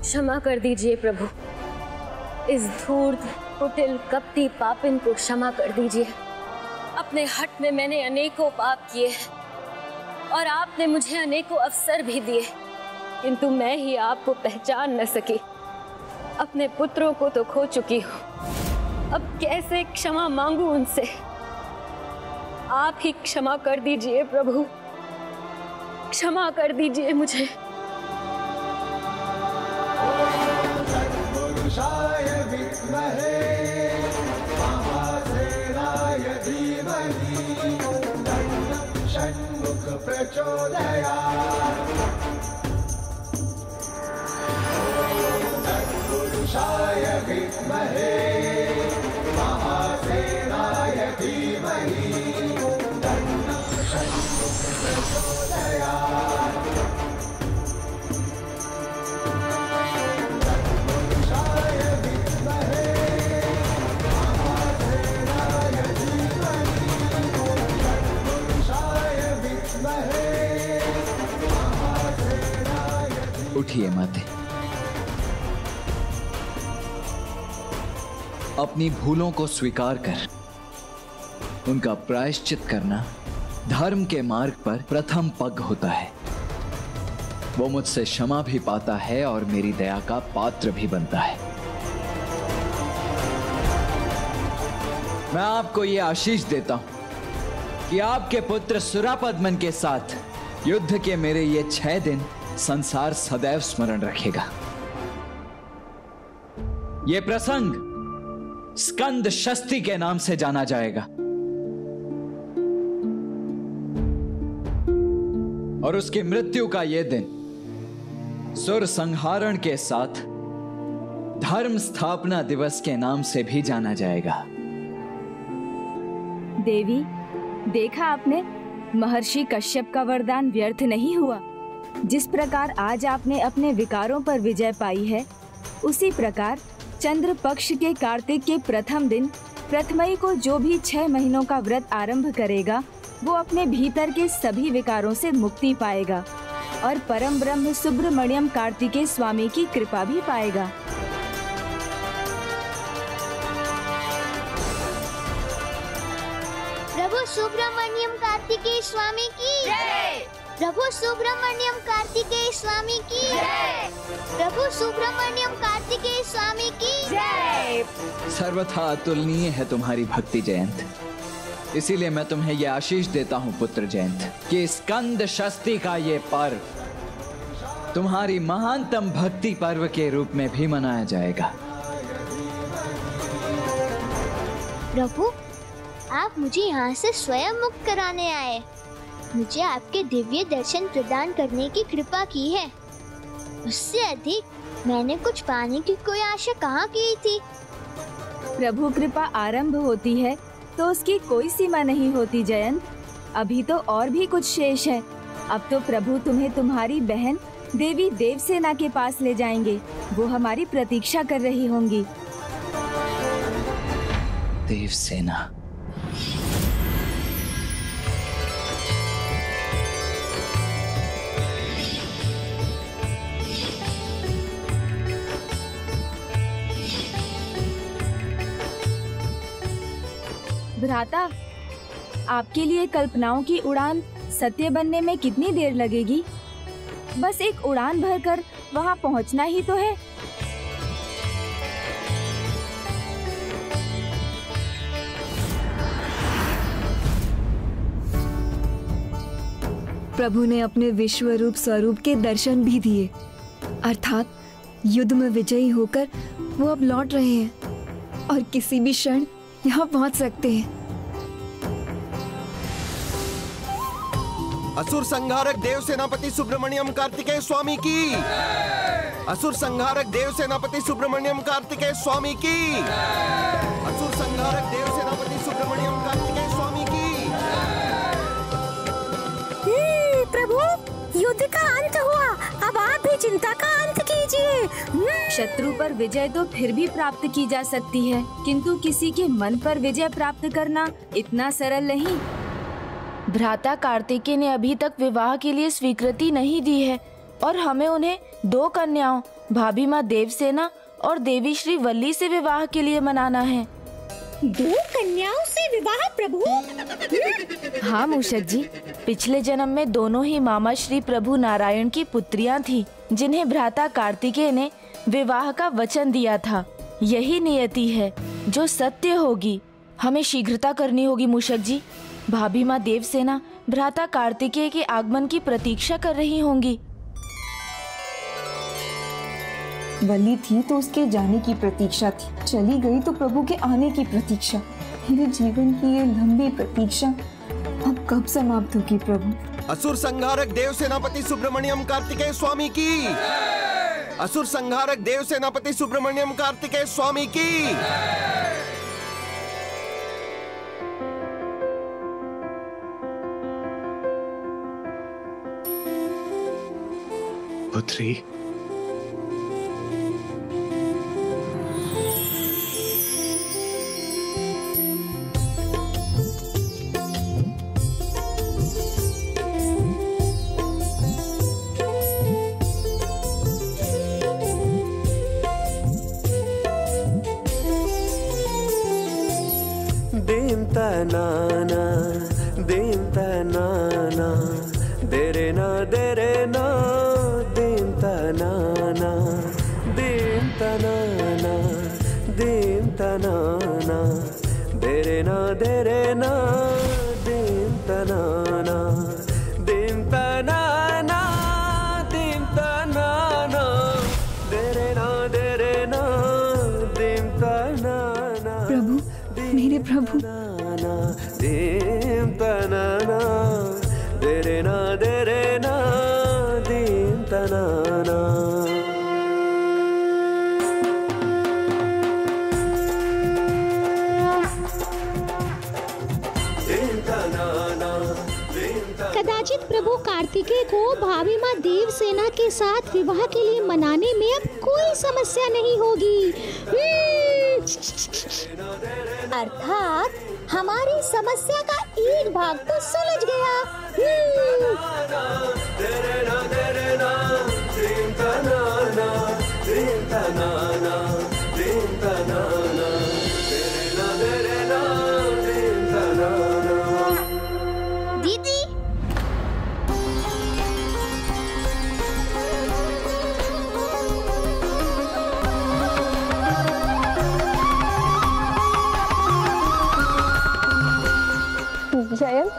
क्षमा कर दीजिए प्रभु, इस धूर्त कुटिल कपटी पापिन को क्षमा कर दीजिए। अपने हट में मैंने अनेकों पाप किए हैं और आपने मुझे अनेकों अवसर भी दिए, किंतु मैं ही आपको पहचान न सकी। अपने पुत्रों को तो खो चुकी हूँ, अब कैसे क्षमा मांगू उनसे। आप ही क्षमा कर दीजिए प्रभु, क्षमा कर दीजिए मुझे। उठिए माते, अपनी भूलों को स्वीकार कर उनका प्रायश्चित करना धर्म के मार्ग पर प्रथम पग होता है। वो मुझसे क्षमा भी पाता है और मेरी दया का पात्र भी बनता है। मैं आपको ये आशीष देता हूं कि आपके पुत्र सुरापद्मन के साथ युद्ध के मेरे ये 6 दिन संसार सदैव स्मरण रखेगा। ये प्रसंग स्कंद षष्ठी के नाम से जाना जाएगा और उसकी मृत्यु का यह दिन सुर संहारण के साथ धर्म स्थापना दिवस के नाम से भी जाना जाएगा। देवी, देखा आपने, महर्षि कश्यप का वरदान व्यर्थ नहीं हुआ। जिस प्रकार आज आपने अपने विकारों पर विजय पाई है, उसी प्रकार चंद्र पक्ष के कार्तिक के प्रथम दिन प्रथमई को जो भी 6 महीनों का व्रत आरंभ करेगा, वो अपने भीतर के सभी विकारों से मुक्ति पाएगा और परम ब्रह्म सुब्रमण्यम कार्तिकेय स्वामी की कृपा भी पाएगा। प्रभु सुब्रमण्यम कार्तिकेय स्वामी की जय। प्रभु सुब्रमण्यम कार्तिकेय स्वामी की जय। प्रभु सुब्रमण्यम कार्तिकेय स्वामी की जय। सर्वथा अतुलनीय है तुम्हारी भक्ति जयंत, इसीलिए मैं तुम्हें यह आशीष देता हूं पुत्र जयंत कि स्कंद षष्ठी का ये पर्व तुम्हारी महानतम भक्ति पर्व के रूप में भी मनाया जाएगा। प्रभु, आप मुझे यहाँ से स्वयं मुक्त कराने आए, मुझे आपके दिव्य दर्शन प्रदान करने की कृपा की है। उससे अधिक मैंने कुछ पाने की कोई आशा कहाँ की थी। प्रभु कृपा आरंभ होती है तो उसकी कोई सीमा नहीं होती जयंत। अभी तो और भी कुछ शेष है। अब तो प्रभु तुम्हें तुम्हारी बहन देवी देवसेना के पास ले जाएंगे। वो हमारी प्रतीक्षा कर रही होंगी। देवसेना, भ्राता, आपके लिए कल्पनाओं की उड़ान सत्य बनने में कितनी देर लगेगी? बस एक उड़ान भरकर वहां पहुंचना ही तो है। प्रभु ने अपने विश्व रूप स्वरूप के दर्शन भी दिए, अर्थात युद्ध में विजयी होकर वो अब लौट रहे हैं और किसी भी क्षण यहाँ पहुँच सकते हैं। असुर संहारक देव सेनापति सुब्रमण्यम कार्तिकेय स्वामी की। असुर संहारक देव सेनापति सुब्रमण्यम कार्तिकेय स्वामी की। असुर संहारक देव सेनापति सुब्रमण्यम कार्तिकेय स्वामी की। प्रभु, युद्ध का अंत हुआ, अब आप भी चिंता का अंत कीजिए। शत्रु पर विजय तो फिर भी प्राप्त की जा सकती है, किंतु किसी के मन पर विजय प्राप्त करना इतना सरल नहीं। भ्राता कार्तिकेय ने अभी तक विवाह के लिए स्वीकृति नहीं दी है और हमें उन्हें 2 कन्याओं भाभी माँ देवसेना और देवी श्री वल्ली से विवाह के लिए मनाना है। 2 कन्याओं से विवाह प्रभु? हाँ मूषक जी, पिछले जन्म में दोनों ही मामा श्री प्रभु नारायण की पुत्रियां थी, जिन्हें भ्राता कार्तिकेय ने विवाह का वचन दिया था। यही नियति है जो सत्य होगी। हमें शीघ्रता करनी होगी मूषक जी। भाभी माँ देवसेना भ्राता कार्तिकेय के आगमन की प्रतीक्षा कर रही होंगी। वल्ली थी तो उसके जाने की प्रतीक्षा थी, चली गई तो प्रभु के आने की प्रतीक्षा। मेरे जीवन की ये लंबी प्रतीक्षा अब कब समाप्त होगी प्रभु? असुर संहारक देव सेनापति सुब्रमण्यम कार्तिकेय स्वामी की। असुर संहारक देव सेनापति सुब्रमण्यम कार्तिकेय स्वामी की। पुत्री, नाना दीनता नाना देरे ना दीनता नाना दीनता नाना दीनता नाना देरे ना दीनता नाना दीनता नाना दीनता नाना देरे ना दीनता नाना। प्रभु, मेरे प्रभु, दीनता नाना देरे ना दीनता नाना। कदाचित प्रभु कार्तिकेय को भाभी माँ देवसेना के साथ विवाह के लिए मनाने में अब कोई समस्या नहीं होगी। अर्थात हमारी समस्या का एक भाग तो सुलझ गया। दीदी, जयंत,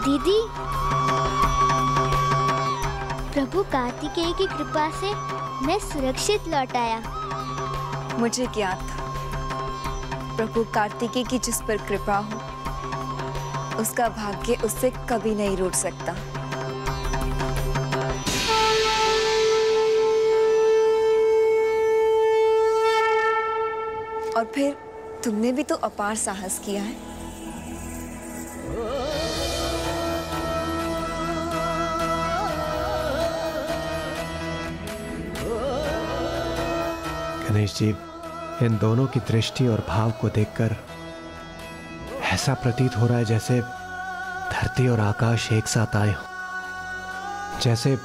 दीदी, प्रभु कार्तिकेय की कृपा से मैं सुरक्षित लौट आया। मुझे क्या था, प्रभु कार्तिकेय की जिस पर कृपा हो उसका भाग्य उससे कभी नहीं रूठ सकता। और फिर तुमने भी तो अपार साहस किया है। गणेश जी, इन दोनों की दृष्टि और भाव को देखकर ऐसा प्रतीत हो रहा है जैसे धरती और आकाश एक साथ आए हो, जैसे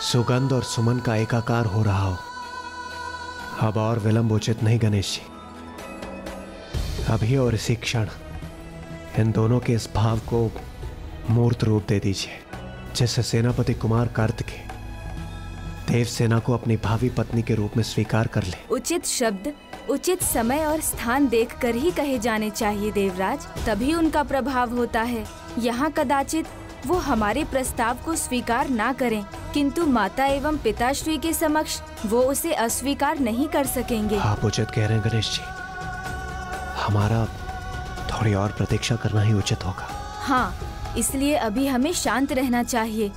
सुगंध और सुमन का एकाकार हो रहा हो। अब और विलंब उचित नहीं गणेश जी, अभी और इसी क्षण इन दोनों के इस भाव को मूर्त रूप दे दीजिए, जिससे सेनापति कुमार कार्तिकेय देवसेना को अपनी भावी पत्नी के रूप में स्वीकार कर ले। उचित शब्द उचित समय और स्थान देखकर ही कहे जाने चाहिए देवराज, तभी उनका प्रभाव होता है। यहाँ कदाचित वो हमारे प्रस्ताव को स्वीकार ना करें, किंतु माता एवं पिताश्री के समक्ष वो उसे अस्वीकार नहीं कर सकेंगे। आप उचित कह रहे हैं गणेश जी, हमारा थोड़ी और प्रतीक्षा करना ही उचित होगा। हाँ, इसलिए अभी हमें शांत रहना चाहिए।